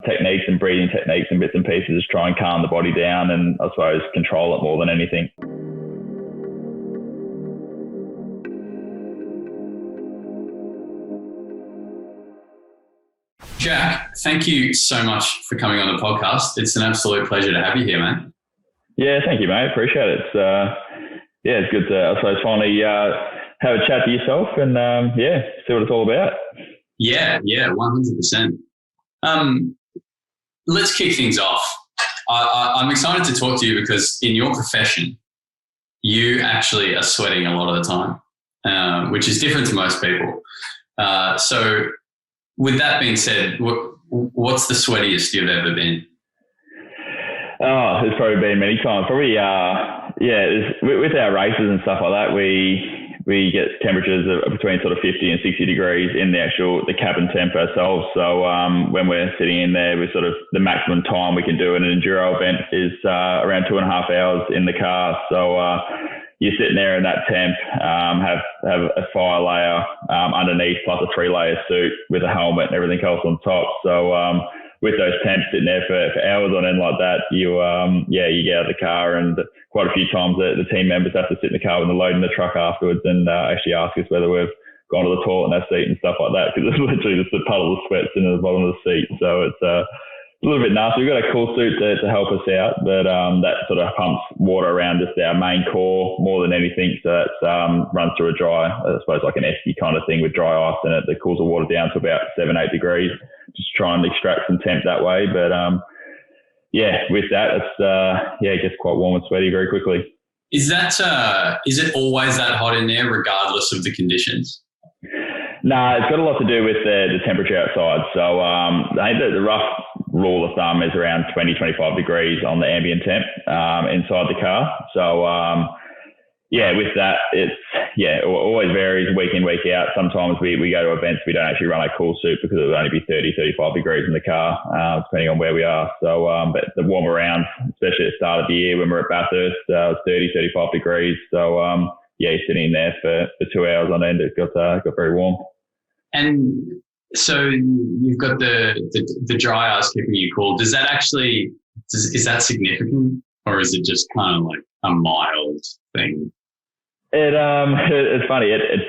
techniques and breathing techniques and bits and pieces to try and calm the body down and I suppose control it more than anything. Jack, thank you so much for coming on the podcast. It's an absolute pleasure to have you here, man. Yeah, thank you, mate. Appreciate it. It's good to, I suppose, finally have a chat to yourself and see what it's all about. Yeah, 100%. Let's kick things off. I'm excited to talk to you because in your profession, you actually are sweating a lot of the time, which is different to most people. So with that being said, what's the sweatiest you've ever been? Oh, it's probably been many times. Probably, with our races and stuff like that, we get temperatures of between sort of 50 and 60 degrees in the cabin temp ourselves. So when we're sitting in there, we're sort of the maximum time we can do in an enduro event is around 2.5 hours in the car. So you're sitting there in that temp, have a fire layer underneath plus a 3-layer suit with a helmet and everything else on top. So with those temps sitting there for hours on end like that, you get out of the car, and quite a few times the team members have to sit in the car when they're loading the truck afterwards and actually ask us whether we've gone to the toilet in our seat and stuff like that, because it's literally just a puddle of sweat in the bottom of the seat. So it's a little bit nasty. We've got a cool suit to help us out, but that sort of pumps water around just our main core more than anything. So that runs through a dry, I suppose like an esky kind of thing with dry ice in it that cools the water down to about 7-8 degrees. Just try and extract some temp that way. But with that, it gets quite warm and sweaty very quickly. Is it always that hot in there regardless of the conditions? No, it's got a lot to do with the temperature outside. So I think that the rough rule of thumb is around 20-25 degrees on the ambient temp inside the car. So with that, it always varies week in, week out. Sometimes we go to events, we don't actually run a cool suit because it would only be 30-35 degrees in the car, depending on where we are. So, but the warm around, especially at the start of the year when we're at Bathurst, it was 30-35 degrees. So, you're sitting in there for 2 hours on end. It got very warm. And so you've got the dry ice keeping you cool. Is that significant, or is it just kind of like a mild thing? It's funny. It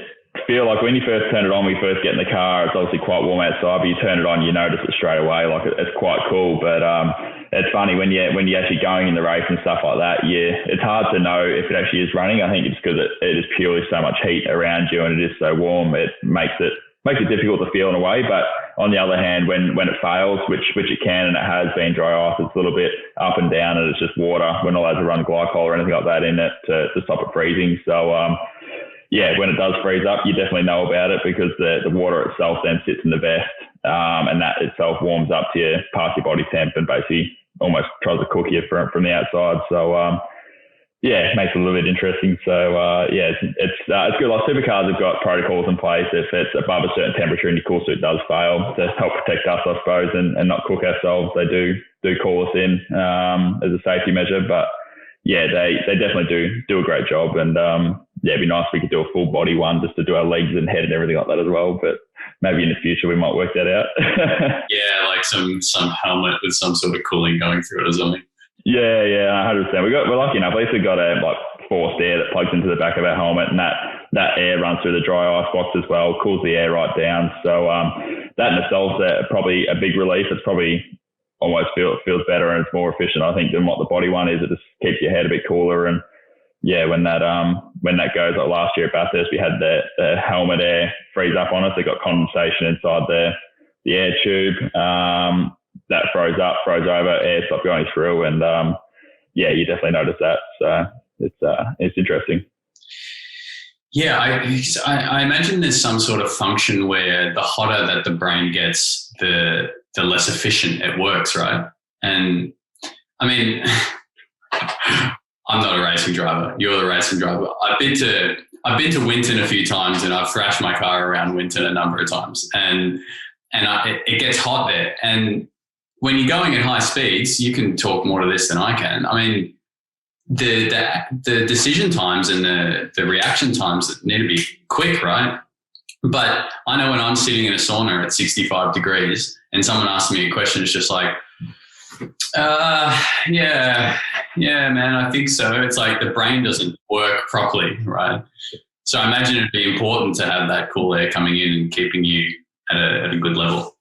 feel like when you first turn it on, we first get in the car, it's obviously quite warm outside, but you turn it on, you notice it straight away. Like it's quite cool. But it's funny when you're actually going in the race and stuff like that. It's hard to know if it actually is running. I think it's because it is purely so much heat around you and it is so warm. It makes it difficult to feel in a way. But on the other hand, when it fails, which it can, and it has been dry ice, it's a little bit up and down, and it's just water. We're not allowed to run glycol or anything like that in it to stop it freezing. So when it does freeze up, you definitely know about it because the water itself then sits in the vest, and that itself warms up to your past your body temp and basically almost tries to cook you from the outside. So it makes it a little bit interesting. So it's good. Like Supercars have got protocols in place. If it's above a certain temperature and your cool suit does fail, to help protect us, I suppose, and not cook ourselves, they do call us in as a safety measure. But they definitely do a great job. And it'd be nice if we could do a full body one just to do our legs and head and everything like that as well. But maybe in the future we might work that out. Like some helmet with some sort of cooling going through it or something. Yeah, 100%. We're lucky enough. At least we've got a forced air that plugs into the back of our helmet, and that air runs through the dry ice box as well, cools the air right down. So that in itself is probably a big relief. It's probably almost feels better and it's more efficient, I think, than what the body one is. It just keeps your head a bit cooler. And when that goes, like last year at Bathurst, we had the helmet air freeze up on us. It got condensation inside the air tube. That froze over, air stopped going through, and you definitely notice that. So it's interesting. Yeah, I imagine there's some sort of function where the hotter that the brain gets, the less efficient it works, right? And I mean, I'm not a racing driver. You're the racing driver. I've been to Winton a few times, and I've thrashed my car around Winton a number of times, and it gets hot there. And when you're going at high speeds, you can talk more to this than I can. I mean, the decision times and the reaction times that need to be quick, right? But I know when I'm sitting in a sauna at 65 degrees and someone asks me a question, it's just like, yeah, man, I think so. It's like the brain doesn't work properly, right? So I imagine it'd be important to have that cool air coming in and keeping you at a good level.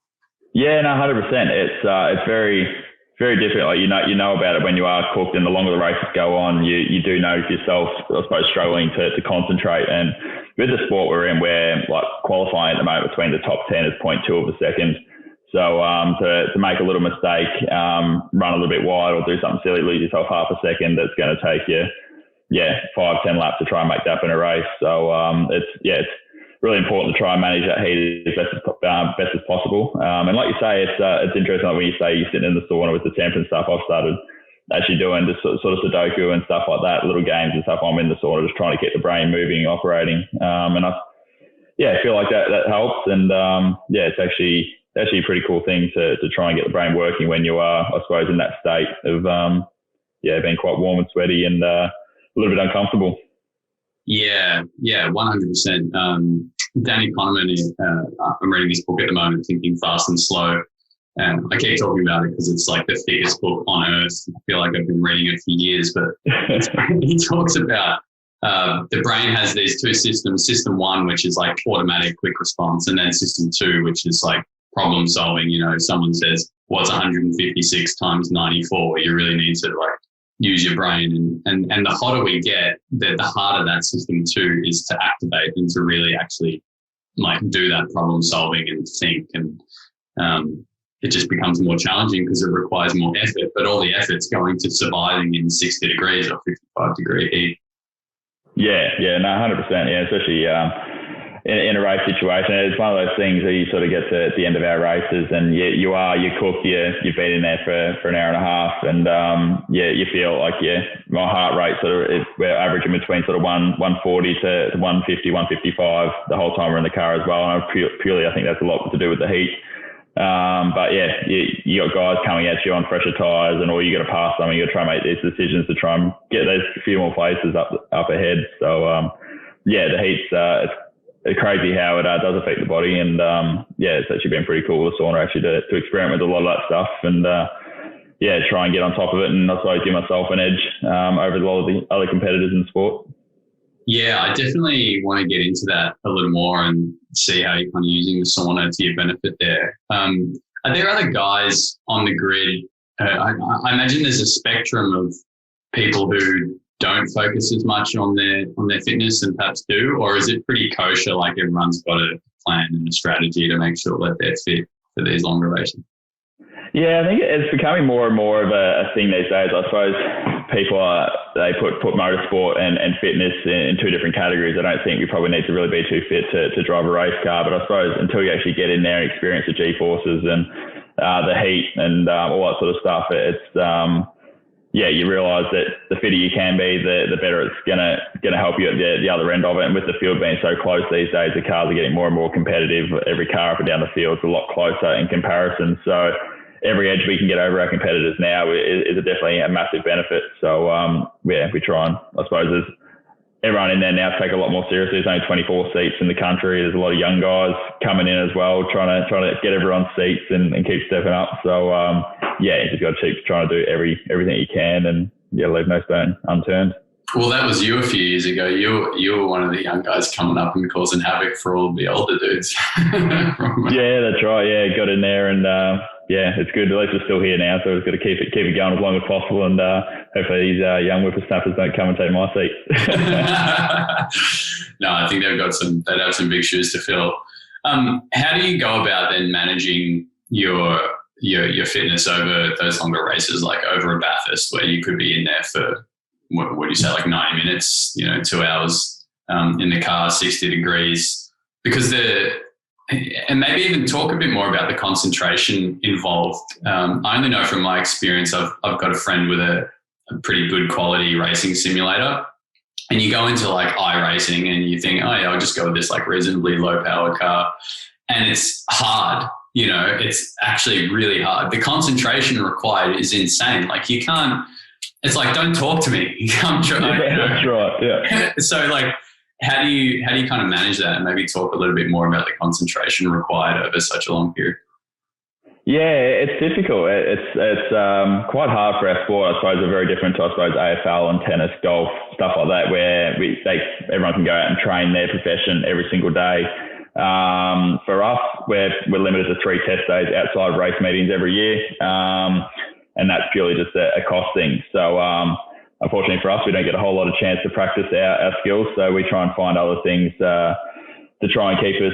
Yeah, no, 100%. It's very, very different. Like, you know about it when you are cooked, and the longer the races go on, you do notice yourself, I suppose, struggling to concentrate. And with the sport we're in, where like qualifying at the moment between the top 10 is 0.2 of a second. So to make a little mistake, run a little bit wide or do something silly, lose yourself half a second, that's going to take you, 5-10 laps to try and make that up in a race. So it's really important to try and manage that heat as best as possible. And like you say, it's interesting, like when you say you're sitting in the sauna with the temp and stuff. I've started actually doing just sort of Sudoku and stuff like that, little games and stuff. I'm in the sauna just trying to get the brain moving, operating. And I feel like that helps. And it's actually a pretty cool thing to try and get the brain working when you are, I suppose, in that state of being quite warm and sweaty and a little bit uncomfortable. Yeah, 100%. Danny Kahneman, I'm reading this book at the moment, Thinking Fast and Slow. And I keep talking about it because it's like the thickest book on earth. I feel like I've been reading it for years, but he talks about the brain has these two systems. System 1, which is like automatic quick response, and then system 2, which is like problem solving. You know, someone says, what's 156 times 94? You really need to like use your brain. And the hotter we get, the harder that system 2 is to activate and to really actually like do that problem solving and think. And it just becomes more challenging because it requires more effort, but all the effort's going to surviving in 60 degrees or 55 degree heat. Yeah, 100%. Yeah, especially in a race situation. It's one of those things that you sort of get to at the end of our races and you're cooked, you've been in there for an hour and a half, and you feel like my heart rate we're averaging between sort of 140 to 150, 155 the whole time we're in the car as well. And purely I think that's a lot to do with the heat. But you got guys coming at you on fresher tyres, and or you got to pass them, and you got to try and make these decisions to try and get those few more places up ahead. So the heat's it's crazy how it does affect the body, and it's actually been pretty cool with the sauna actually to experiment with a lot of that stuff, and try and get on top of it, and also give myself an edge over a lot of the other competitors in sport. Yeah, I definitely want to get into that a little more and see how you're kind of using the sauna to your benefit there. Are there other guys on the grid? I imagine there's a spectrum of people who don't focus as much on their fitness and perhaps do, or is it pretty kosher, like everyone's got a plan and a strategy to make sure that they're fit for these longer races? Yeah, I think it's becoming more and more of a thing these days. I suppose people they put motorsport and fitness in two different categories. I don't think you probably need to really be too fit to drive a race car, but I suppose until you actually get in there and experience the G-forces and the heat and all that sort of stuff, it's you realise that the fitter you can be, the better it's gonna help you at the other end of it. And with the field being so close these days, the cars are getting more and more competitive. Every car up and down the field is a lot closer in comparison. So every edge we can get over our competitors now is definitely a massive benefit. So we try and, I suppose, there's everyone in there now take a lot more seriously. There's only 24 seats in the country. There's a lot of young guys coming in as well, trying to get everyone's seats and keep stepping up. So you just got to keep trying to do everything you can and leave no stone unturned. Well, that was you a few years ago. You were one of the young guys coming up and causing havoc for all the older dudes. Yeah, that's right. Yeah, got in there and it's good. At least we're still here now, so we've got to keep it going as long as possible, and hopefully these young whippersnappers don't come and take my seat. No, I think they'd have some big shoes to fill. How do you go about then managing your fitness over those longer races, like over a Bathurst, where you could be in there for what do you say, like 90 minutes, 2 hours in the car, 60 degrees, because and maybe even talk a bit more about the concentration involved. I only know from my experience, I've got a friend with a pretty good quality racing simulator, and you go into like iRacing and you think, oh yeah, I'll just go with this like reasonably low power car. And it's hard, it's actually really hard. The concentration required is insane. Like you can't, it's like, don't talk to me. I'm trying. That's right. Yeah. So like, how do you kind of manage that, and maybe talk a little bit more about the concentration required over such a long period? Yeah, it's difficult. It's quite hard for our sport. I suppose we're very different to, I suppose, AFL and tennis, golf, stuff like that, where everyone can go out and train their profession every single day. For us, we're limited to 3 test days outside of race meetings every year, and that's purely just a cost thing. So unfortunately for us, we don't get a whole lot of chance to practice our skills. So we try and find other things to try and keep us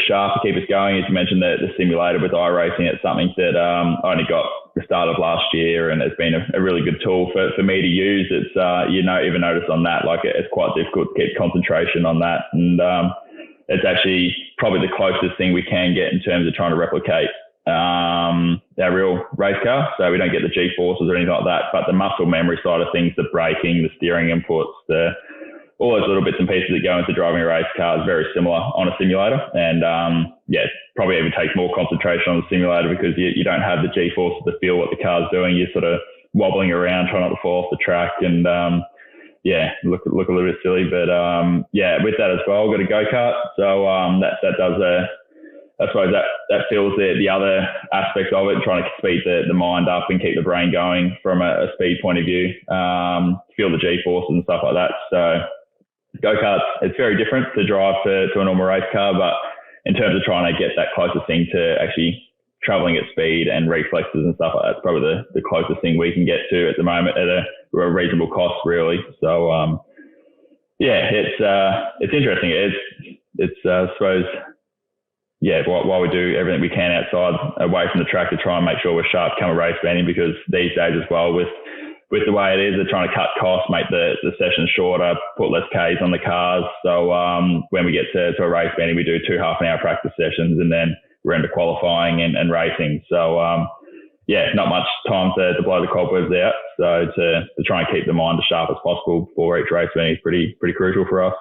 sharp, to keep us going. As you mentioned, the simulator with iRacing, it's something that I only got the start of last year, and it's been a really good tool for me to use. It's even notice on that, like it's quite difficult to keep concentration on that, and it's actually probably the closest thing we can get in terms of trying to replicate our real race car. So we don't get the G-forces or anything like that, but the muscle memory side of things, the braking, the steering inputs, all those little bits and pieces that go into driving a race car is very similar on a simulator. And probably even takes more concentration on the simulator because you don't have the G-forces to feel what the car's doing. You're sort of wobbling around, trying not to fall off the track, and look a little bit silly. But with that as well, I've got a go-kart. So that does I suppose that fills the other aspects of it, trying to speed the mind up and keep the brain going from a speed point of view, feel the G-forces and stuff like that. So go-karts, it's very different to drive to a normal race car, but in terms of trying to get that closest thing to actually traveling at speed and reflexes and stuff like that, it's probably the closest thing we can get to at the moment at a reasonable cost, really. So it's interesting. It's I suppose, while we do everything we can outside, away from the track, to try and make sure we're sharp come a race banning, because these days as well, with the way it is, they're trying to cut costs, make the sessions shorter, put less Ks on the cars. So when we get to a race banning, we do 2 half-an-hour practice sessions, and then we're into qualifying and racing. So not much time to blow the cobwebs out. So to try and keep the mind as sharp as possible before each race banning is pretty crucial for us.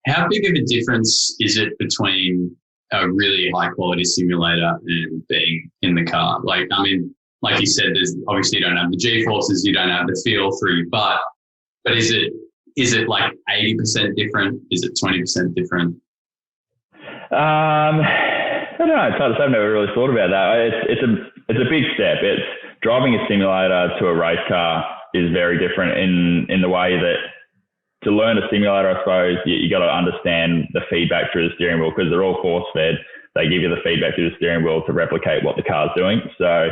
How big of a difference is it between a really high quality simulator and being in the car? Like you said, there's obviously you don't have the G-forces, you don't have the feel through your butt, but is it like 80% different? Is it 20% different? I don't know. It's hard to say. I've never really thought about that. It's a big step. It's driving a simulator to a race car is very different in the way that to learn a simulator, I suppose, you got to understand the feedback through the steering wheel, because they're all force fed. They give you the feedback through the steering wheel to replicate what the car's doing. So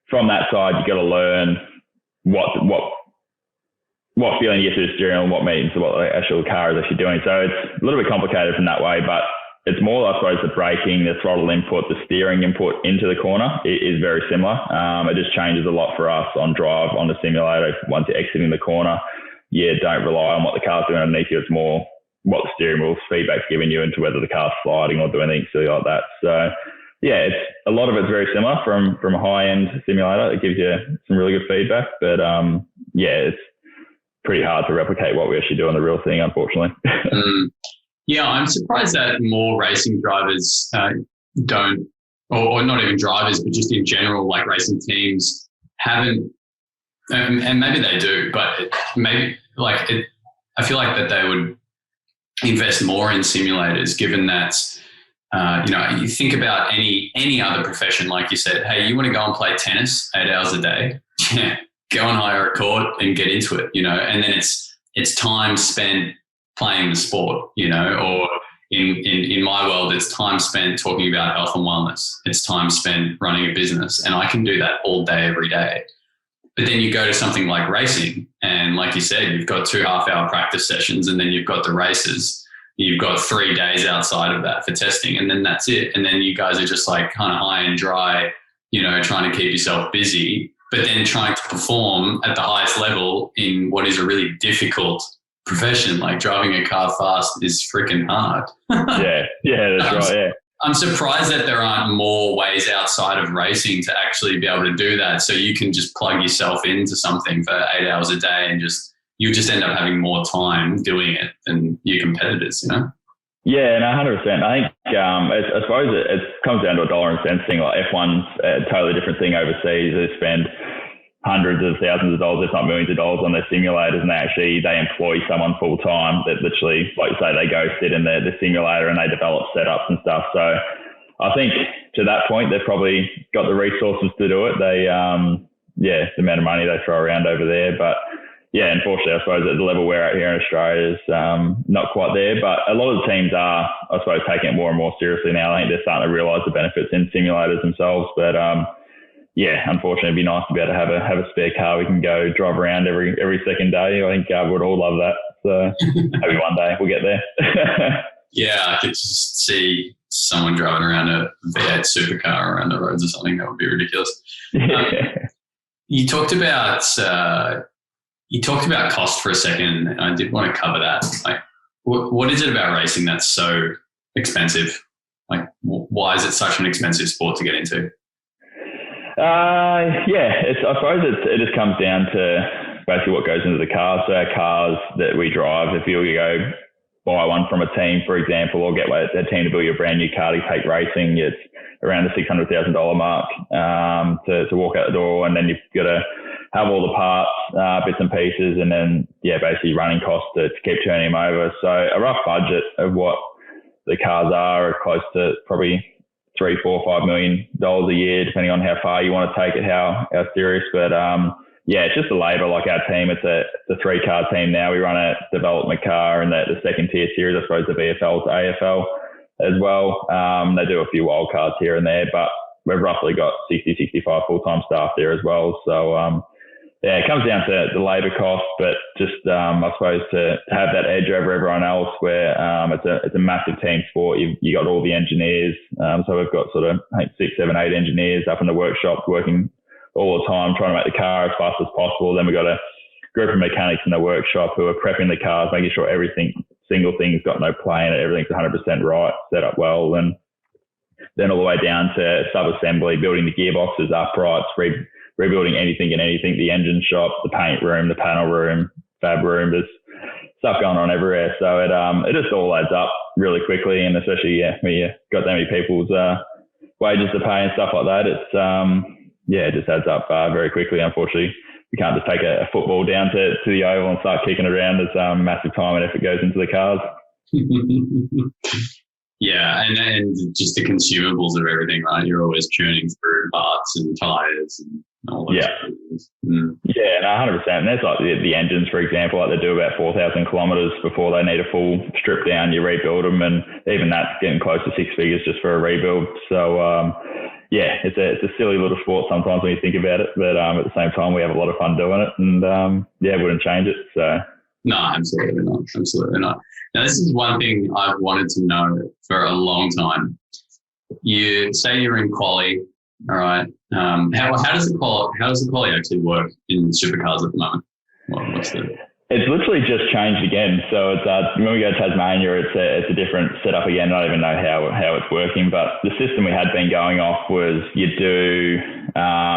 from that side, you got to learn what feeling you get through the steering wheel and what means to what the actual car is actually doing. So it's a little bit complicated from that way, but it's more, I suppose, the braking, the throttle input, the steering input into the corner is very similar. It just changes a lot for us on drive on the simulator. Once you're exiting the corner, don't rely on what the car's doing underneath you. It's more what the steering wheel's feedback's giving you into whether the car's sliding or doing anything silly like that. So it's a lot of it's very similar from a high-end simulator. It gives you some really good feedback, but it's pretty hard to replicate what we actually do on the real thing, unfortunately. Yeah, I'm surprised that more racing drivers don't, or not even drivers, but just in general, like racing teams haven't, and maybe they do, but I feel like that they would invest more in simulators, given that, you think about any other profession, like you said, hey, you want to go and play tennis 8 hours a day? Yeah, go and hire a court and get into it, and then it's time spent playing the sport, or in my world, it's time spent talking about health and wellness. It's time spent running a business, and I can do that all day, every day. But then you go to something like racing, and like you said, you've got 2 half-hour practice sessions, and then you've got the races. You've got 3 days outside of that for testing, and then that's it. And then you guys are just like kind of high and dry, trying to keep yourself busy, but then trying to perform at the highest level in what is a really difficult profession. Like driving a car fast is freaking hard. Yeah, that's right. Yeah. I'm surprised that there aren't more ways outside of racing to actually be able to do that. So you can just plug yourself into something for 8 hours a day and you just end up having more time doing it than your competitors, Yeah, no, 100%. I think, I suppose it comes down to a dollar and cents thing. Like F1's a totally different thing overseas. They spend hundreds of thousands of dollars, if not millions of dollars on their simulators, and they employ someone full time that literally, like you say, they go sit in the simulator and they develop setups and stuff. So I think to that point, they've probably got the resources to do it. They, the amount of money they throw around over there, but yeah, unfortunately, I suppose at the level we're at here in Australia is not quite there. But a lot of the teams are, I suppose, taking it more and more seriously now. I think they're starting to realise the benefits in simulators themselves. But unfortunately, it'd be nice to be able to have a spare car we can go drive around every second day. I think we'd all love that. So maybe one day we'll get there. Yeah, I could just see someone driving around a V8 supercar around the roads or something. That would be ridiculous. You talked about cost for a second, and I did want to cover that. Like, what is it about racing that's so expensive? Like, why is it such an expensive sport to get into? I suppose it just comes down to basically what goes into the cars. So our cars that we drive, if you go buy one from a team, for example, or get a team to build you a brand new car to take racing, it's around the $600,000 mark to walk out the door, and then you've got to have all the parts, bits and pieces, and then basically running costs to keep turning them over. So a rough budget of what the cars are close to probably $3, $4, $5 million a year, depending on how far you want to take it, how serious. But it's just the labour. Like our team, it's a 3-car team now. We run a development car and the second tier series, I suppose the VFL to AFL as well. They do a few wild cards here and there, but we've roughly got 60, 65 full-time staff there as well. So it comes down to the labour cost, but just I suppose to have that edge over everyone else, where it's a massive team sport. You got all the engineers, so we've got sort of 6, 7, 8 engineers up in the workshop working all the time trying to make the car as fast as possible. Then we've got a group of mechanics in the workshop who are prepping the cars, making sure single thing's got no play in it, everything's 100% right, set up well, and then all the way down to sub-assembly, building the gearboxes, uprights, rebuilding anything, the engine shop, the paint room, the panel room, fab room. There's stuff going on everywhere. So it just all adds up really quickly, and especially when you got that many people's wages to pay and stuff like that, it just adds up very quickly. Unfortunately, you can't just take a football down to the oval and start kicking it around. There's massive time and effort goes into the cars. Yeah, and just the consumables of everything, right? You're always churning through parts and tyres and all those things. Yeah, no, 100%. And that's like the engines, for example, like they do about 4,000 kilometres before they need a full strip down. You rebuild them, and even that's getting close to 6 figures just for a rebuild. So, it's a silly little sport sometimes when you think about it, but at the same time, we have a lot of fun doing it, and wouldn't change it. So. No, absolutely not. Absolutely not. Now, this is one thing I've wanted to know for a long time. You say you're in quali, all right? How does the quali actually work in supercars at the moment? It's literally just changed again. So it's when we go to Tasmania, it's a different setup again. I don't even know how it's working, but the system we had been going off was you do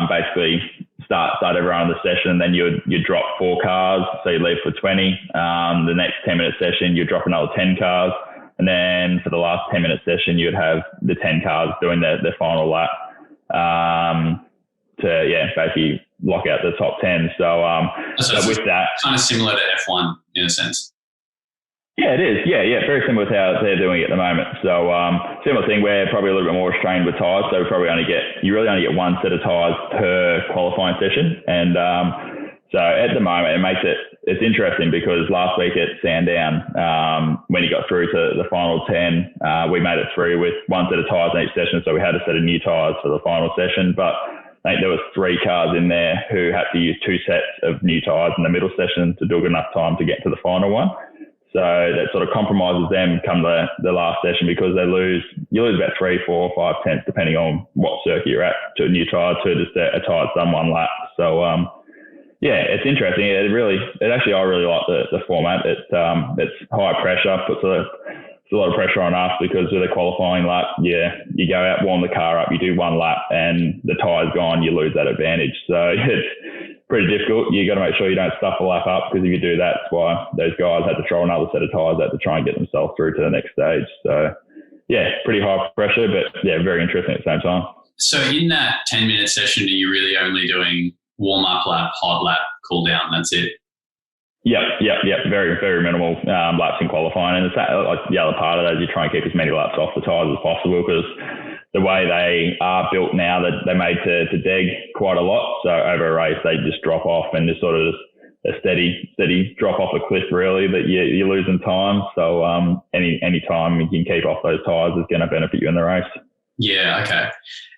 basically start everyone on the session, and then you'd drop 4 cars, so you leave for 20. The next 10-minute session, you drop another 10 cars, and then for the last 10-minute session, you'd have the 10 cars doing their final lap to basically lock out the top 10. So with that, kind of similar to F1 in a sense. Yeah, it is. Yeah, very similar to how they're doing it at the moment. So similar thing, we're probably a little bit more restrained with tyres. So you really only get one set of tyres per qualifying session. And so at the moment, it's interesting because last week at Sandown, when you got through to the final 10, we made it through with one set of tyres in each session. So we had a set of new tyres for the final session. But I think there was 3 cars in there who had to use 2 sets of new tyres in the middle session to do enough time to get to the final one. So that sort of compromises them come the last session, because you lose about 3, 4, 5 tenths depending on what circuit you're at to a new tyre to just a tyre that's done one lap. So it's interesting. I really like the format. It's high pressure, puts a lot of pressure on us, because with a qualifying lap, you go out, warm the car up, you do one lap, and the tyre's gone, you lose that advantage. So it's pretty difficult. You got to make sure you don't stuff a lap up, because if you do that, that's why those guys had to throw another set of tyres out to try and get themselves through to the next stage. So pretty high pressure, but very interesting at the same time. So in that 10-minute session, are you really only doing warm up lap, hot lap, cool down. That's it. Yep. Very, very minimal laps in qualifying. And it's like the other part of that is you try and keep as many laps off the tyres as possible, because the way they are built now, that they're made to deg quite a lot. So over a race, they just drop off, and just sort of a steady drop off a cliff, really, that you're losing time. So any time you can keep off those tyres is going to benefit you in the race. Yeah. Okay.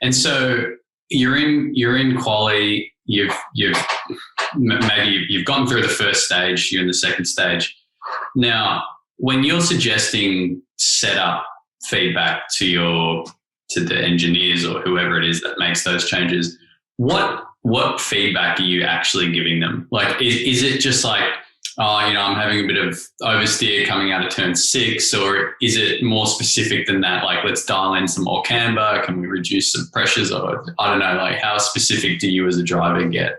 And so you're in quali. You've gone through the first stage. You're in the second stage. Now, when you're suggesting setup feedback to the engineers or whoever it is that makes those changes, what feedback are you actually giving them? Like, is it just like, I'm having a bit of oversteer coming out of turn 6, or is it more specific than that? Like, let's dial in some more camber. Can we reduce some pressures? Or I don't know, like, how specific do you as a driver get?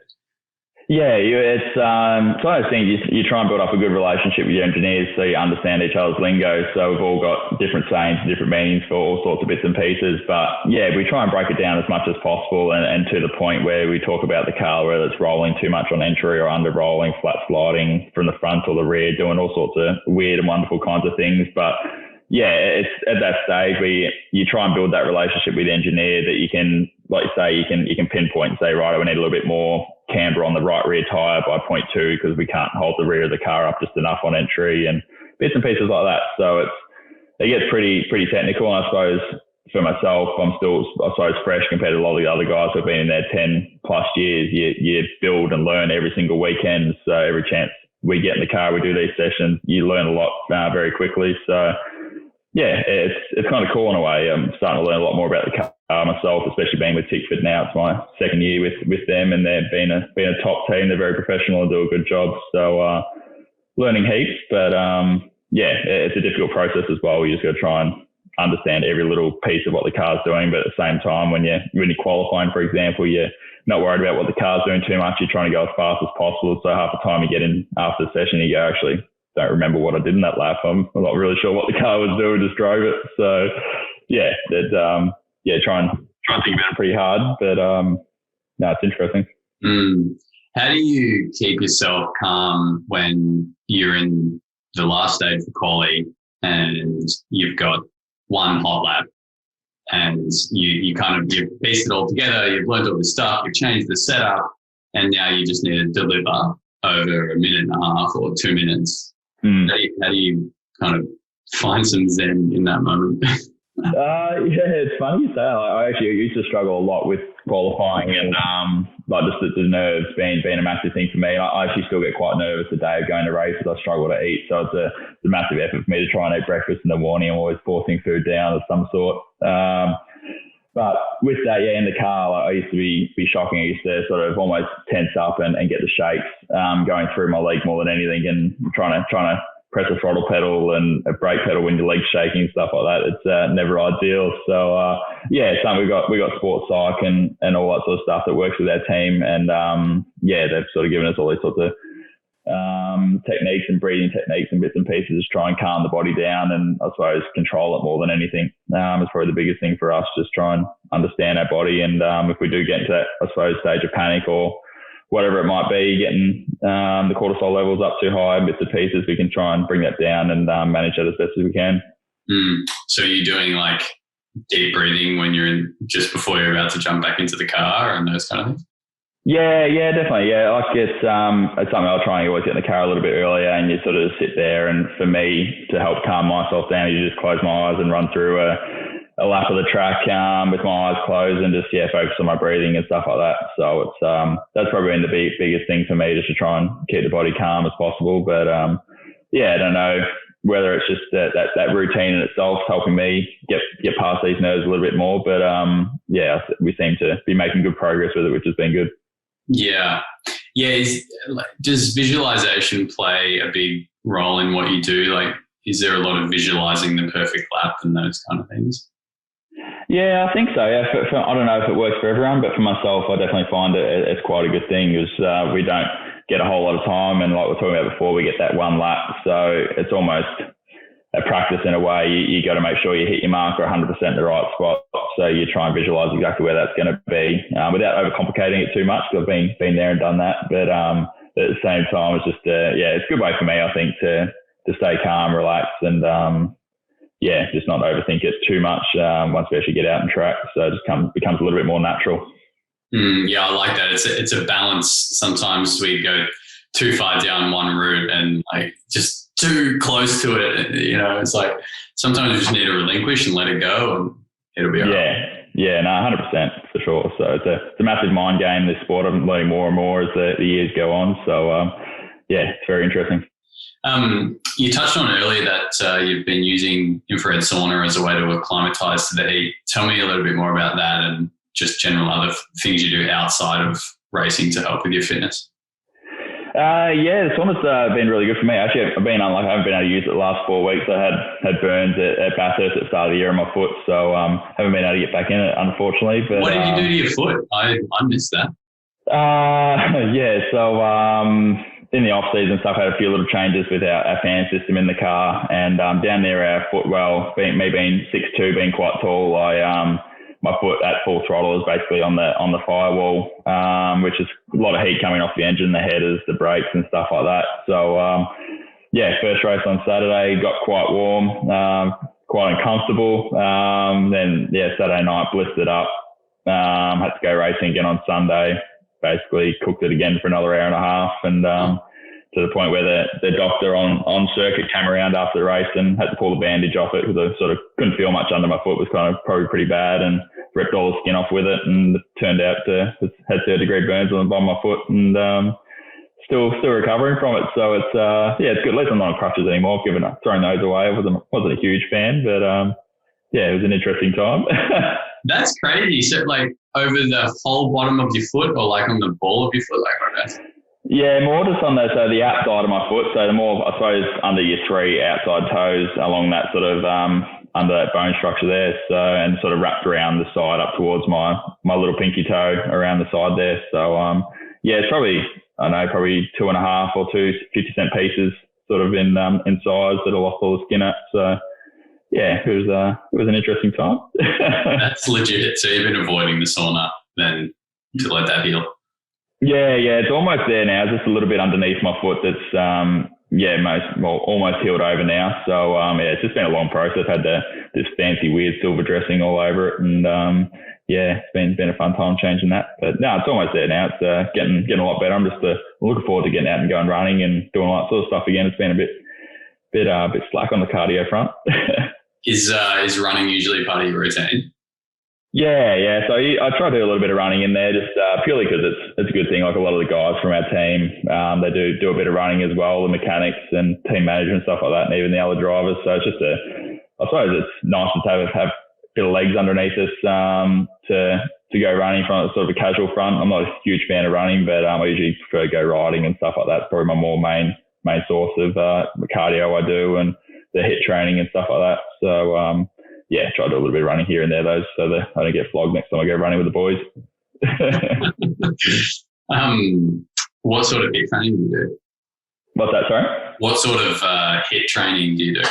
Yeah, it's one of those things. You try and build up a good relationship with your engineers so you understand each other's lingo. So we've all got different sayings, different meanings for all sorts of bits and pieces. But yeah, we try and break it down as much as possible, and to the point where we talk about the car, whether it's rolling too much on entry or under rolling, flat sliding from the front or the rear, doing all sorts of weird and wonderful kinds of things. But yeah, it's at that stage where you try and build that relationship with the engineer that you can, like you say, you can pinpoint and say, right, we need a little bit more camber on the right rear tyre by 0.2 because we can't hold the rear of the car up just enough on entry, and bits and pieces like that. So it gets pretty technical. And I suppose for myself, I'm still, I suppose, fresh compared to a lot of the other guys who've been in there 10 plus years. You build and learn every single weekend. So every chance we get in the car, we do these sessions, you learn a lot very quickly. So yeah, it's kind of cool in a way. I'm starting to learn a lot more about the car myself, especially being with Tickford now. It's my second year with them, and they've been a top team. They're very professional and do a good job. So learning heaps, but yeah, it's a difficult process as well. You just got to try and understand every little piece of what the car's doing, but at the same time, when you're qualifying, for example, you're not worried about what the car's doing too much. You're trying to go as fast as possible. So half the time you get in after the session, you go, actually, don't remember what I did in that lap. I'm not really sure what the car was doing, just drove it. So yeah, try and think about it pretty hard, but no, it's interesting. How do you keep yourself calm when you're in the last stage of quali and you've got one hot lap and you've pieced it all together, you've learned all this stuff, you've changed the setup, and now you just need to deliver over a minute and a half or 2 minutes? How do you kind of find some zen in that moment? Yeah, it's funny you say that. I actually used to struggle a lot with qualifying, and like just the nerves being a massive thing for me. I actually still get quite nervous the day of going to races. I struggle to eat, so it's a massive effort for me to try and eat breakfast in the morning. I'm always forcing food down of some sort. But with that, yeah, in the car, I used to be shocking. I used to sort of almost tense up and get the shakes going through my leg more than anything, and trying to press a throttle pedal and a brake pedal when your leg's shaking and stuff like that. It's never ideal. So yeah, it's something we got sports psych and all that sort of stuff that works with our team, and yeah, they've sort of given us all these sorts of techniques and breathing techniques and bits and pieces to try and calm the body down, and I suppose control it more than anything. It's probably the biggest thing for us, just try and understand our body, and if we do get into that, I suppose, stage of panic or whatever it might be, getting the cortisol levels up too high, bits and pieces, we can try and bring that down and manage that as best as we can. So you're doing like deep breathing when you're just before you're about to jump back into the car and those kind of things? Yeah, definitely. Yeah, like it's something I'll try and always get in the car a little bit earlier, and you sort of sit there, and for me to help calm myself down, you just close my eyes and run through a lap of the track with my eyes closed, and just focus on my breathing and stuff like that. So it's that's probably been the biggest thing for me, just to try and keep the body calm as possible. But yeah, I don't know whether it's just that routine in itself helping me get past these nerves a little bit more. But yeah, we seem to be making good progress with it, which has been good. Yeah. Does visualization play a big role in what you do? Like, is there a lot of visualizing the perfect lap and those kind of things? Yeah, I think so. Yeah, I don't know if it works for everyone, but for myself, I definitely find it's quite a good thing, because we don't get a whole lot of time, and like we were talking about before, we get that one lap, so it's almost at practice in a way, you got to make sure you hit your marker 100% in the right spot. So you try and visualize exactly where that's going to be without overcomplicating it too much. I've been there and done that. But at the same time, it's just, it's a good way for me, I think, to stay calm, relax, and just not overthink it too much once we actually get out and track. So it just becomes a little bit more natural. Yeah, I like that. It's a balance. Sometimes we go too far down one route and like just too close to it. It's like sometimes you just need to relinquish and let it go, and it'll be all right. Yeah, no, 100% for sure. So it's a massive mind game, this sport. I'm learning more and more as the years go on. So it's very interesting. You touched on earlier that you've been using infrared sauna as a way to acclimatise to the heat. Tell me a little bit more about that and just general other things you do outside of racing to help with your fitness. The sauna's been really good for me. Actually, I haven't been able to use it the last 4 weeks. I had burns at Bathurst at the start of the year on my foot, so haven't been able to get back in it, unfortunately. But what did you do to your foot? I missed that. In the off season stuff, I had a few little changes with our fan system in the car, and down there our foot, me being 6'2", being quite tall, my foot at full throttle is basically on the firewall, which is a lot of heat coming off the engine, the headers, the brakes and stuff like that. So, first race on Saturday, got quite warm, quite uncomfortable. Then Saturday night, blistered up, had to go racing again on Sunday, basically cooked it again for another hour and a half, and to the point where the doctor on circuit came around after the race and had to pull the bandage off it because I sort of couldn't feel much under my foot. It was kind of probably pretty bad, and ripped all the skin off with it, and it turned out to had 3rd-degree burns on the bottom of my foot, and still recovering from it. So it's it's good. At least I'm not on crutches anymore. Throwing those away. I wasn't a huge fan, but it was an interesting time. That's crazy. So like over the whole bottom of your foot, or like on the ball of your foot, like what else? Yeah, more just on the outside of my foot. So the more, I suppose, under your 3 outside toes along that sort of under that bone structure there. So, and sort of wrapped around the side up towards my little pinky toe around the side there. So it's probably 2.5 or 2 50-cent pieces sort of in size that I lost all the skin at. So it was an interesting time. That's legit. So you've been avoiding the sauna then to let that heal. Yeah, it's almost there now. Just a little bit underneath my foot. That's almost healed over now. So it's just been a long process. I've had this fancy weird silver dressing all over it, and it's been a fun time changing that. But no, it's almost there now. It's getting a lot better. I'm just looking forward to getting out and going running and doing all that sort of stuff again. It's been a bit slack on the cardio front. Is running usually part of your routine? Yeah. So I try to do a little bit of running in there, just purely because it's a good thing. Like a lot of the guys from our team, they do a bit of running as well, the mechanics and team management, stuff like that, and even the other drivers. So it's just I suppose it's nice to have a bit of legs underneath us to go running from sort of a casual front. I'm not a huge fan of running, but I usually prefer to go riding and stuff like that. It's probably my more main source of the cardio I do and the HIIT training and stuff like that. So try to do a little bit of running here and there, though, so that I don't get flogged next time I go running with the boys. What sort of HIIT training do you do? What's that, sorry? What sort of HIIT training do you do?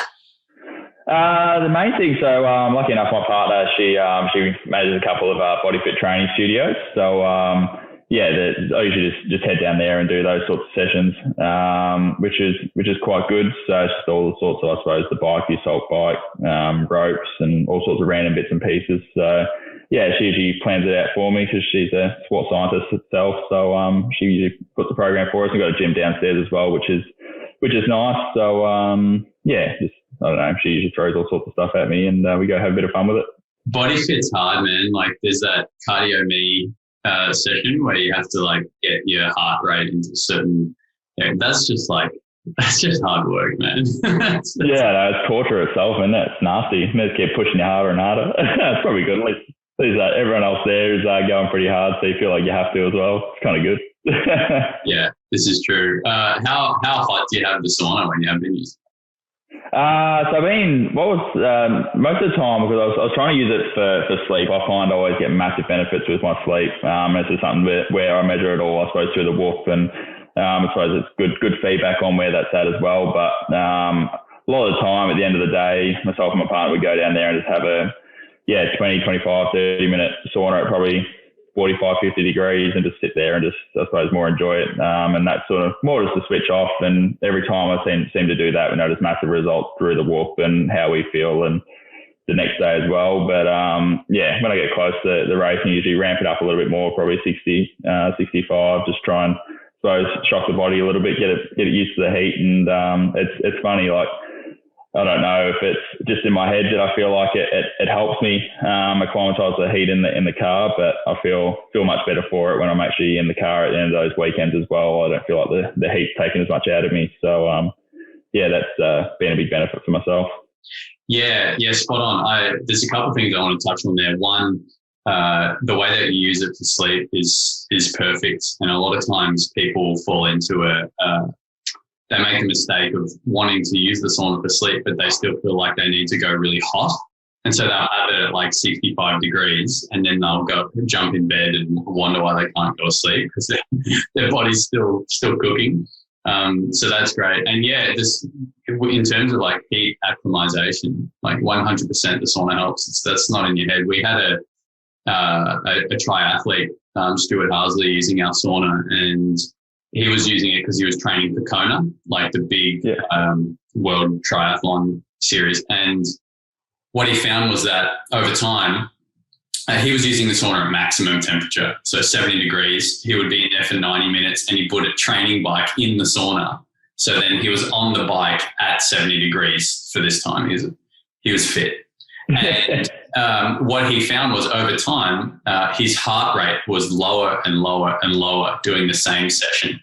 The main thing, so lucky enough, my partner, she manages a couple of body fit training studios. So I usually just head down there and do those sorts of sessions, which is quite good. So it's just all sorts of, I suppose, the bike, the assault bike, ropes, and all sorts of random bits and pieces. So she usually plans it out for me because she's a sports scientist herself. So she usually puts the program for us. We've got a gym downstairs as well, which is nice. So just I don't know. She usually throws all sorts of stuff at me, and we go have a bit of fun with it. Body fit's hard, man. Like there's that cardio me session where you have to like get your heart rate into a certain. That's just hard work, man. It's torture itself, isn't it? It's nasty. You just keep pushing you harder and harder. It's probably good. At least everyone else there is going pretty hard, so you feel like you have to as well. It's kind of good. Yeah, this is true. How hot do you have the sauna when you have been using? So I mean, most of the time, because I was trying to use it for sleep, I find I always get massive benefits with my sleep. This is something where I measure it all, I suppose, through the whoop, and I suppose it's good feedback on where that's at as well. But a lot of the time at the end of the day, myself and my partner would go down there and just have a 20, 25, 30 minute sauna at probably 45, 50 degrees and just sit there and just, I suppose, more enjoy it. And that's sort of more just to switch off. And every time I seem to do that, we notice massive results through the walk and how we feel and the next day as well. But when I get close to the racing, usually ramp it up a little bit more, probably 60, 65, just try and, I suppose, shock the body a little bit, get it used to the heat. And it's funny, like, I don't know if it's just in my head that I feel like it helps me acclimatise the heat in the car, but I feel much better for it when I'm actually in the car at the end of those weekends as well. I don't feel like the heat's taking as much out of me. So that's been a big benefit for myself. Yeah, spot on. There's a couple of things I want to touch on there. One, the way that you use it for sleep is perfect, and a lot of times people fall into they make the mistake of wanting to use the sauna for sleep, but they still feel like they need to go really hot. And so they'll have it at like 65 degrees and then they'll go jump in bed and wonder why they can't go to sleep because their body's still cooking. So that's great. And this, in terms of like heat acclimatization, like 100% the sauna helps. That's not in your head. We had a triathlete, Stuart Harsley, using our sauna, and he was using it because he was training for Kona, like the big world triathlon series. And what he found was that over time, he was using the sauna at maximum temperature, so 70 degrees. He would be in there for 90 minutes and he put a training bike in the sauna. So then he was on the bike at 70 degrees for this time. He was fit. And what he found was over time, his heart rate was lower and lower and lower doing the same session.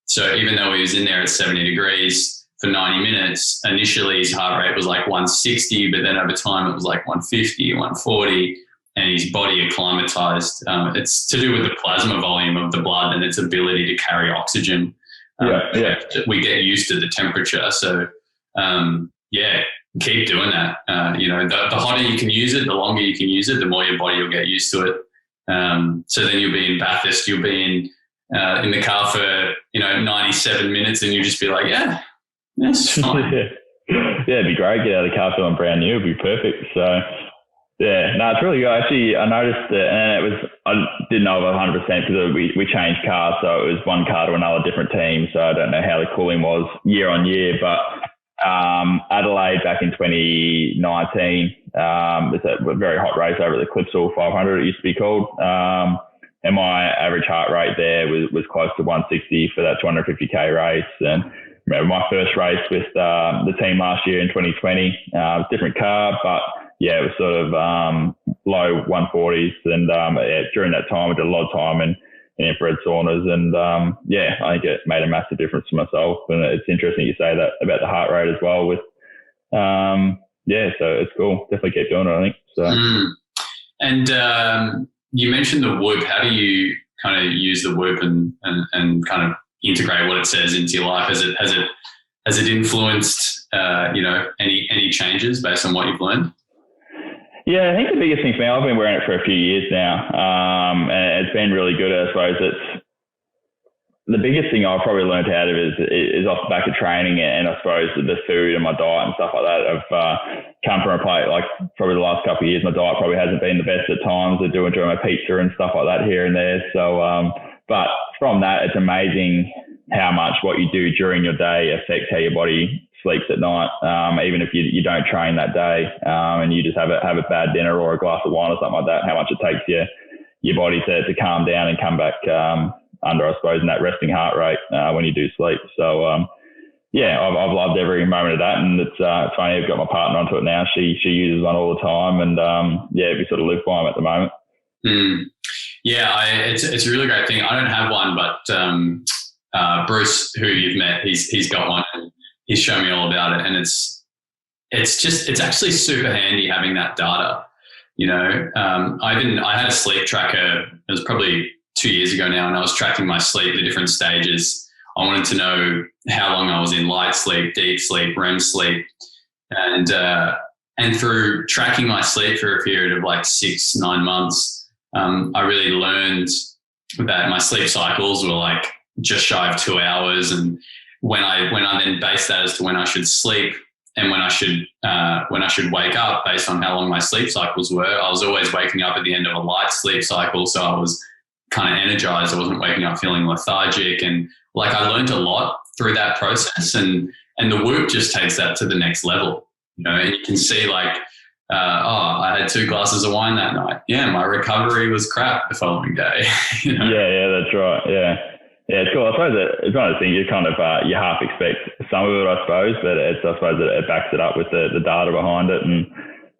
So even though he was in there at 70 degrees for 90 minutes, initially his heart rate was like 160, but then over time it was like 150, 140, and his body acclimatized. It's to do with the plasma volume of the blood and its ability to carry oxygen. We get used to the temperature. So, keep doing that. The hotter you can use it, the longer you can use it, the more your body will get used to it. So then you'll be in Bathurst, you'll be in the car for 97 minutes, and you'll just be like, it's fine. It'd be great. Get out of the car feeling brand new. It'd be perfect. So it's really good. Actually, I noticed it, and I didn't know of 100% because we changed cars, so it was one car to another different team. So I don't know how the cooling was year on year, but Adelaide back in 2019, it's a very hot race over at the Clipsal 500, it used to be called. And my average heart rate there was close to 160 for that 250k race. And remember my first race with the team last year in 2020, different car, but it was sort of low 140s. And during that time, I did a lot of time in infrared saunas, and I think it made a massive difference to myself. And it's interesting you say that about the heart rate as well. With so it's cool. Definitely keep doing it, I think. So. And you mentioned the Whoop. How do you kind of use the Whoop and kind of integrate what it says into your life? Has it influenced any changes based on what you've learned? Yeah, I think the biggest thing for me, I've been wearing it for a few years now, and it's been really good. I suppose it's the biggest thing I've probably learned out of it is off the back of training, and I suppose the food and my diet and stuff like that. I've come from a place, like probably the last couple of years, my diet probably hasn't been the best at times. I do enjoy my pizza and stuff like that here and there. So, but from that, it's amazing how much what you do during your day affects how your body sleeps at night. Even if you don't train that day, and you just have a bad dinner or a glass of wine or something like that, how much it takes your body to calm down and come back under, I suppose, in that resting heart rate when you do sleep. So, I've loved every moment of that, and it's funny. I've got my partner onto it now. She uses one all the time, and we sort of live by them at the moment. It's a really great thing. I don't have one, but Bruce, who you've met, he's got one, and he's shown me all about it, and it's actually super handy having that data. I had a sleep tracker. It was probably 2 years ago now, and I was tracking my sleep, the different stages. I wanted to know how long I was in light sleep, deep sleep, REM sleep, and through tracking my sleep for a period of like 6-9 months, I really learned that my sleep cycles were like just shy of 2 hours, and when I then based that as to when I should sleep, and when I should wake up based on how long my sleep cycles were. I was always waking up at the end of a light sleep cycle, so I was kind of energized. I wasn't waking up feeling lethargic, and like I learned a lot through that process, and the Whoop just takes that to the next level, you know. And you can see like, I had 2 glasses of wine that night. Yeah, my recovery was crap the following day. You know? Yeah, that's right. Yeah, it's cool. I suppose it's one of the things you kind of you half expect some of it, I suppose, but I suppose it backs it up with the data behind it, and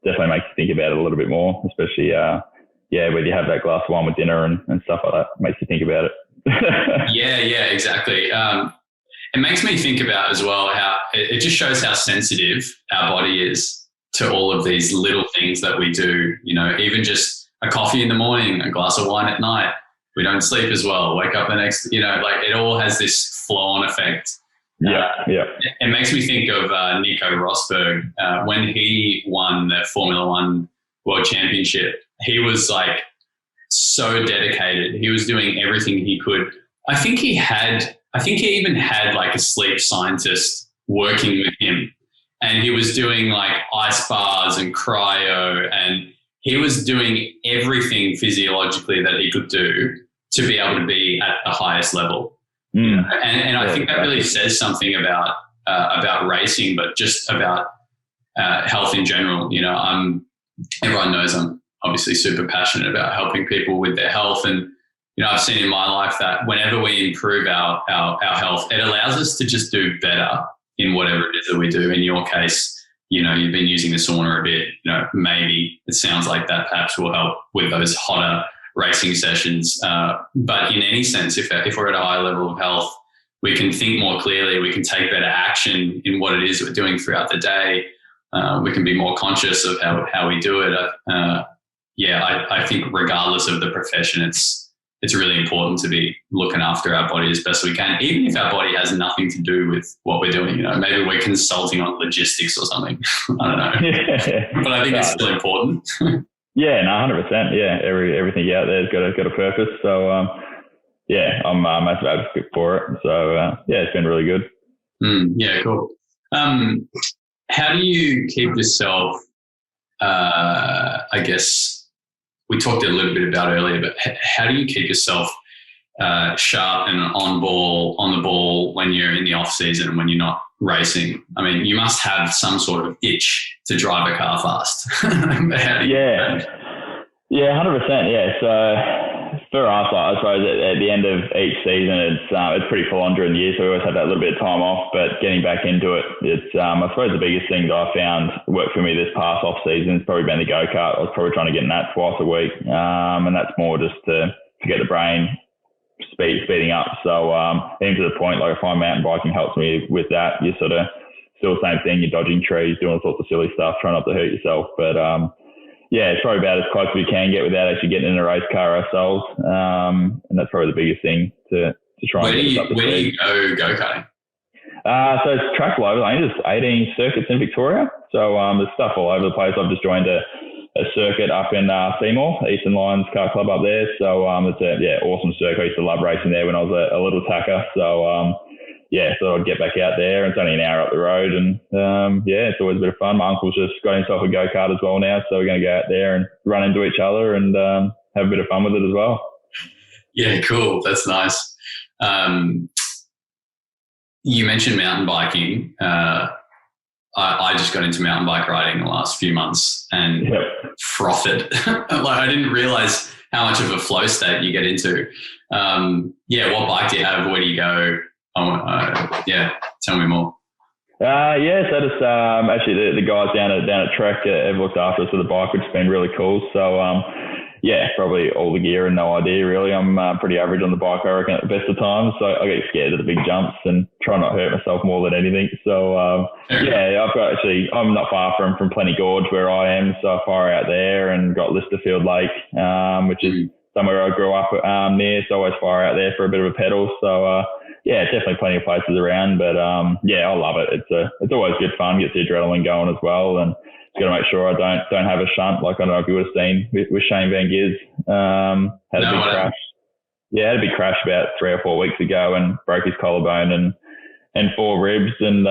definitely makes you think about it a little bit more, especially whether you have that glass of wine with dinner and stuff like that. Makes you think about it. Yeah, exactly. It makes me think about as well how it just shows how sensitive our body is to all of these little things that we do, you know, even just a coffee in the morning, a glass of wine at night. We don't sleep as well, wake up the next, you know, like it all has this flow-on effect. Yeah. It makes me think of Nico Rosberg. When he won the Formula One World Championship, he was like so dedicated. He was doing everything he could. I think he even had like a sleep scientist working with him, and he was doing like ice bars and cryo, and he was doing everything physiologically that he could do to be able to be at the highest level. You know? And I think that really says something about racing, but just about health in general. You know, everyone knows I'm obviously super passionate about helping people with their health, and you know, I've seen in my life that whenever we improve our health, it allows us to just do better in whatever it is that we do. In your case, you know, you've been using the sauna a bit, you know, maybe it sounds like that perhaps will help with those hotter racing sessions. But in any sense, if we're at a high level of health, we can think more clearly, we can take better action in what it is we're doing throughout the day. We can be more conscious of how we do it. I think regardless of the profession, it's really important to be looking after our body as best we can, even if our body has nothing to do with what we're doing. You know, maybe we're consulting on logistics or something. I don't know. Yeah. But I think it's still important. Yeah, no, 100%. Yeah, everything out there's got a purpose. So, I'm a massive advocate for it. So, it's been really good. Yeah, cool. How do you keep yourself, I guess, we talked a little bit about earlier, but how do you keep yourself sharp and on the ball when you're in the off season and when you're not racing? I mean, you must have some sort of itch to drive a car fast. Yeah, 100%. Yeah. So for us, I suppose at the end of each season, it's pretty full on during the year. So we always have that little bit of time off, but getting back into it, it's, I suppose the biggest thing that I found worked for me this past off season has probably been the go-kart. I was probably trying to get in that twice a week. And that's more just to get the brain speeding up. So, even to the point, like I find mountain biking helps me with that. You sort of still the same thing. You're dodging trees, doing all sorts of silly stuff, trying not to hurt yourself. But, it's probably about as close as we can get without actually getting in a race car ourselves. And that's probably the biggest thing to try and get us up to speed. Where do you go-karting? So it's track all over. I think there's 18 circuits in Victoria. So there's stuff all over the place. I've just joined a circuit up in Seymour, Eastern Lions Car Club up there. So it's awesome circuit. I used to love racing there when I was a little tacker. So thought I'd get back out there. It's only an hour up the road, and it's always a bit of fun. My uncle's just got himself a go-kart as well now, so we're going to go out there and run into each other and have a bit of fun with it as well. Yeah, cool. That's nice. You mentioned mountain biking. I just got into mountain bike riding the last few months and frothed it. Like I didn't realize how much of a flow state you get into. What bike do you have? Where do you go? Tell me more. So just actually the guys down at Trek have looked after us with the bike, which has been really cool. So probably all the gear and no idea really. I'm pretty average on the bike, I reckon, at the best of times. So I get scared of the big jumps and try not to hurt myself more than anything. So I'm not far from Plenty Gorge where I am, so I fire out there and got Listerfield Lake, which is somewhere I grew up near. So I always fire out there for a bit of a pedal. So definitely plenty of places around, but I love it. It's always good fun, gets the adrenaline going as well, and got to make sure I don't have a shunt. Like I don't know if you would have seen with Shane Van Giz, had a big crash. Yeah, had a big crash about 3 or 4 weeks ago and broke his collarbone and and 4 ribs. And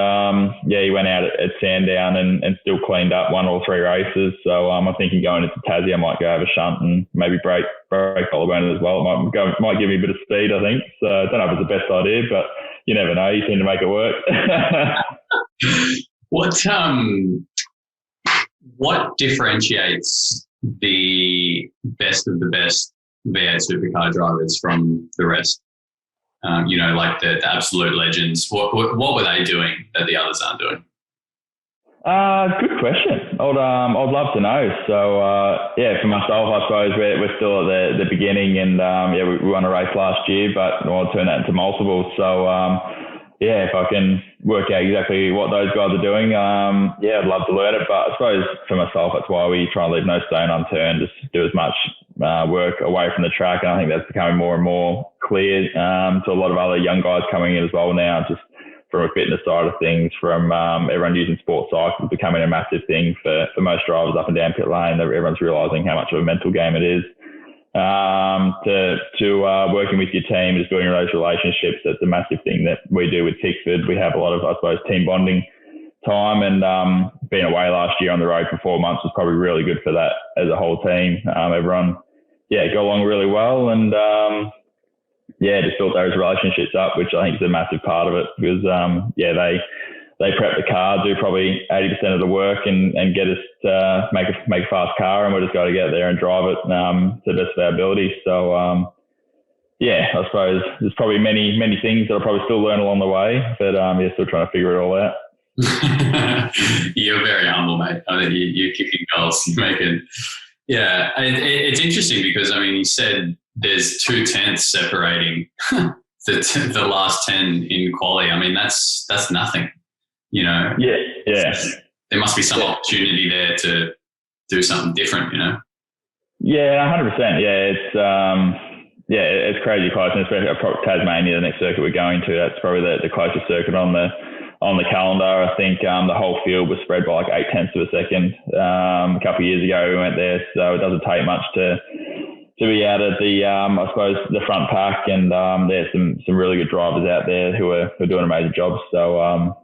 he went out at Sandown and still cleaned up 1 or 3 races. So I'm thinking going into Tassie, I might go have a shunt and maybe break collarbone as well. It might give me a bit of speed, I think. So I don't know if it's the best idea, but you never know. You seem to make it work. What differentiates the best of the best V8 supercar drivers from the rest? Like the absolute legends. What were they doing that the others aren't doing? Good question. I'd love to know. So for myself, I suppose we're still at the beginning, and we won a race last year, but I'll turn that into multiples. So if I can work out exactly what those guys are doing, I'd love to learn it. But I suppose for myself, that's why we try and leave no stone unturned. Just do as much work away from the track, and I think that's becoming more and more clear to a lot of other young guys coming in as well now. Just from a fitness side of things, from everyone using sports cycles becoming a massive thing for most drivers up and down pit lane. Everyone's realising how much of a mental game it is. To working with your team, just building those relationships, that's a massive thing that we do with Tickford. We have a lot of, I suppose, team bonding time, and being away last year on the road for 4 months was probably really good for that as a whole team. Everyone, got along really well, and just built those relationships up, which I think is a massive part of it, because they prep the car, do probably 80% of the work, and get us to make a fast car, and we just got to get there and drive it to the best of our ability. So I suppose there's probably many things that I'll probably still learn along the way, but still trying to figure it all out. You're very humble, mate. I mean, you're kicking goals, you make it. Yeah, it's interesting because you said there's 2 tenths separating the last 10 in quali. that's nothing. Yeah. There must be some opportunity there to do something different, Yeah, 100%. Yeah, it's crazy close, and especially Tasmania, the next circuit we're going to. That's probably the closest circuit on the calendar. I think the whole field was spread by like 0.8 of a second. A couple of years ago we went there, so it doesn't take much to be out at the I suppose the front pack, and there's some really good drivers out there who are doing amazing jobs. So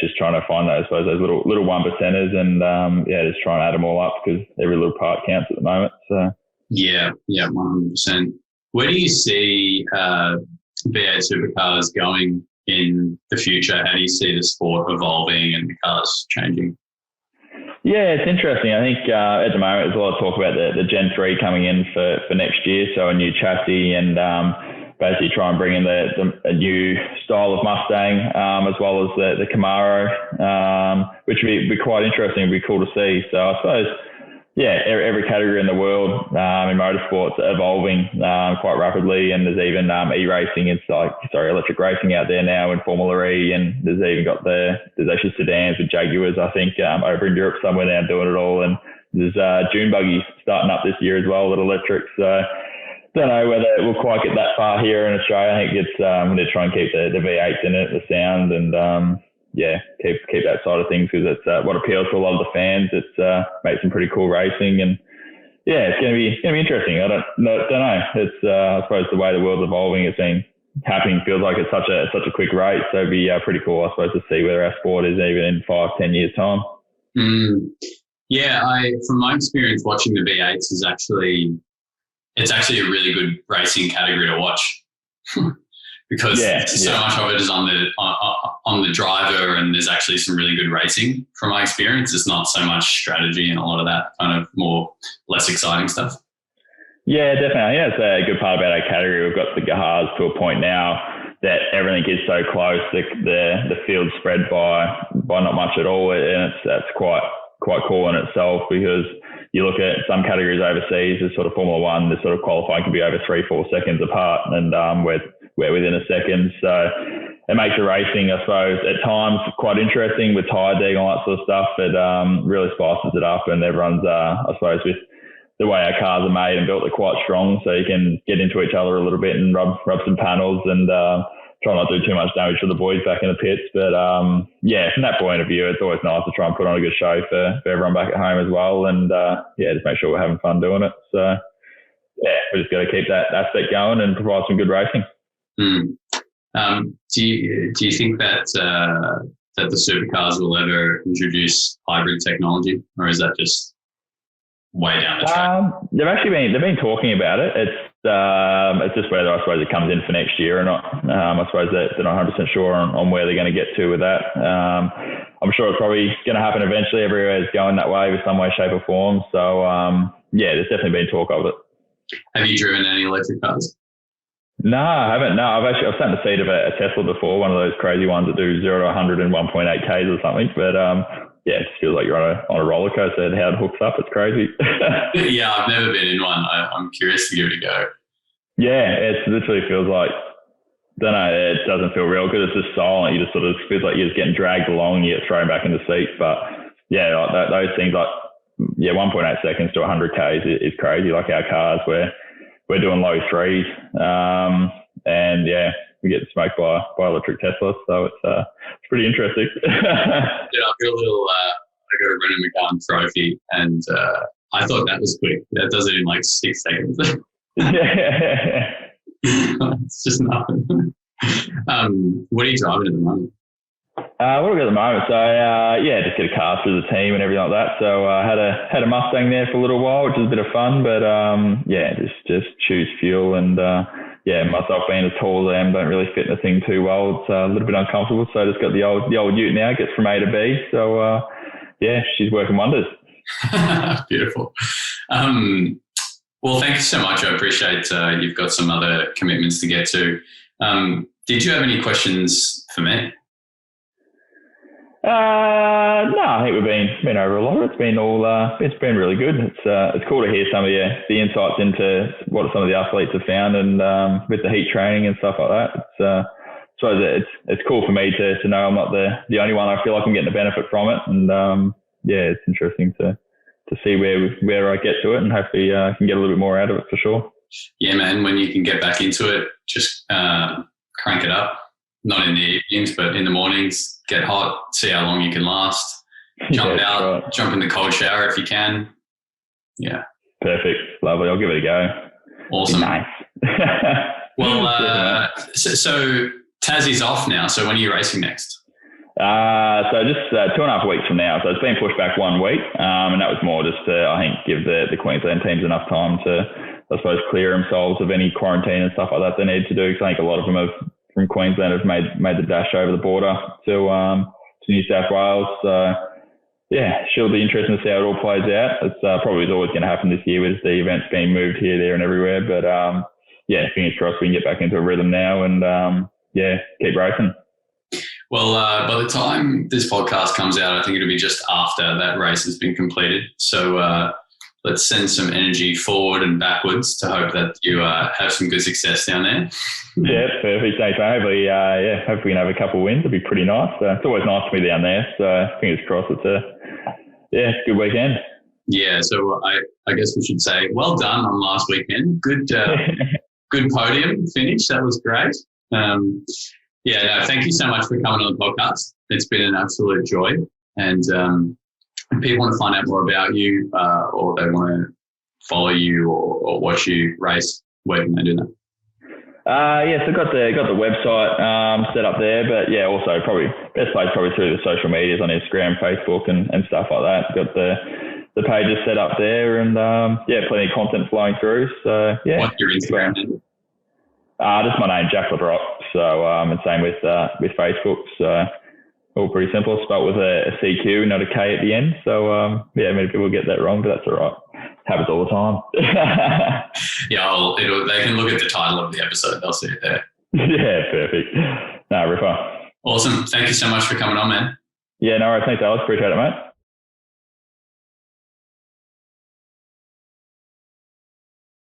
just trying to find those little 1%ers, and just trying to add them all up, because every little part counts at the moment. So 100%. Where do you see V8 supercars going in the future? How do you see the sport evolving and the cars changing? Yeah, it's interesting. I think at the moment there's a lot of talk about the Gen 3 coming in for next year, so a new chassis, and basically try and bring in a new style of Mustang, as well as the Camaro, which would be quite interesting. It'd be cool to see. So I suppose, every category in the world in motorsports are evolving quite rapidly, and there's even e-racing. It's electric racing out there now in Formula E, and there's even there's actually sedans with Jaguars, I think, over in Europe somewhere now doing it all, and there's Dune buggies starting up this year as well that are electric. So don't know whether we'll quite get that far here in Australia. I think it's going to try and keep the V8s in it, the sound, and keep that side of things, because it's what appeals to a lot of the fans. It's made some pretty cool racing, and it's going to be interesting. I don't know. It's I suppose the way the world's evolving, it's been happening. Feels like it's such a quick rate, so it'd be pretty cool, I suppose, to see where our sport is even in 5-10 years time. Yeah, from my experience watching the V8s, it's actually a really good racing category to watch. Because so much of it is on the driver, and there's actually some really good racing from my experience. It's not so much strategy and a lot of that kind of less exciting stuff. Yeah, definitely. I think that's a good part about our category. We've got the Gahars to a point now that everything is so close. The field's spread by not much at all, and that's quite cool in itself, because you look at some categories overseas, there's sort of Formula One, the sort of qualifying can be over 3-4 seconds apart, and we're within a second. So it makes the racing, I suppose, at times quite interesting with tire dig and all that sort of stuff. It really spices it up, and everyone's, I suppose, with the way our cars are made and built, they're quite strong, so you can get into each other a little bit and rub some panels, and try not to do too much damage to the boys back in the pits. But from that point of view, it's always nice to try and put on a good show for everyone back at home as well, and just make sure we're having fun doing it. So we just got to keep that aspect going and provide some good racing. Do you think that that the supercars will ever introduce hybrid technology, or is that just way down the track? They've been talking about it. It's just whether I suppose it comes in for next year or not. I suppose they're not 100% sure on where they're going to get to with that. I'm sure it's probably going to happen eventually. Everywhere is going that way with some way, shape or form. So there's definitely been talk of it. Have you driven any electric cars? No, I haven't. No, I've sat in the seat of a Tesla before, one of those crazy ones that do 0 to 100 in 1.8 Ks or something. But it just feels like you're on a roller coaster and how it hooks up. It's crazy. Yeah, I've never been in one. I'm curious to give it a go. Yeah, it literally feels like, don't know, it doesn't feel real because it's just silent. You just sort of feels like you're just getting dragged along and you get thrown back in the seat. But yeah, like those things 1.8 seconds to 100 Ks is crazy. Like our cars, we're doing low threes. And yeah, we get smoked by electric Teslas. So it's pretty interesting. Yeah, I got a Renault Megane trophy and I thought that was quick. That does it in like 6 seconds. Yeah. It's just nothing. What are you driving at the moment? What do we got at the moment? So just get a car through the team and everything like that. So I had a Mustang there for a little while, which was a bit of fun. But just choose fuel and myself being as tall as I am, don't really fit in the thing too well. It's a little bit uncomfortable. So I just got the old ute now, gets from A to B. So she's working wonders. Beautiful. Well, thank you so much. I appreciate you've got some other commitments to get to. Did you have any questions for me? No, I think we've been over a lot. It's been really good. It's cool to hear some of the insights into what some of the athletes have found and with the heat training and stuff like that. It's cool for me to know I'm not the only one. I feel like I'm getting the benefit from it, and it's interesting to see where I get to it, and hopefully I can get a little bit more out of it for sure. Yeah, man. When you can get back into it, just crank it up. Not in the evenings, but in the mornings. Get hot. See how long you can last. Jump out. Right. Jump in the cold shower if you can. Yeah. Perfect. Lovely. I'll give it a go. Awesome. Nice. Well, so Tassie's off now. So when are you racing next? So just 2.5 weeks from now. So it's been pushed back 1 week. And that was more just to, I think, give the Queensland teams enough time to, I suppose, clear themselves of any quarantine and stuff like that they need to do. Because I think a lot of them from Queensland have made the dash over the border to New South Wales. So she'll be interesting to see how it all plays out. It's probably always going to happen this year with the events being moved here, there and everywhere. But fingers crossed we can get back into a rhythm now and keep racing. Well, by the time this podcast comes out, I think it'll be just after that race has been completed. So let's send some energy forward and backwards to hope that you have some good success down there. Yeah, perfect. Thanks. Hopefully we can have a couple of wins. It'd be pretty nice. It's always nice to be down there. So fingers crossed it's a good weekend. Yeah, so I guess we should say well done on last weekend. Good podium finish. That was great. Thank you so much for coming on the podcast. It's been an absolute joy. And if people want to find out more about you or they want to follow you or watch you race, where can they do that? So got the website set up there, but also probably best place probably through the social medias on Instagram, Facebook and stuff like that. Got the pages set up there and plenty of content flowing through. So What's your Instagram name? Just my name, Jack Le Brocq. So and same with Facebook. So all pretty simple. Spelled with a CQ, not a K at the end. So many people get that wrong, but that's all right. Happens all the time. They can look at the title of the episode. They'll see it there. Yeah, perfect. No, ripper. Awesome. Thank you so much for coming on, man. Yeah, no worries. Thanks, Alex. Appreciate it, mate.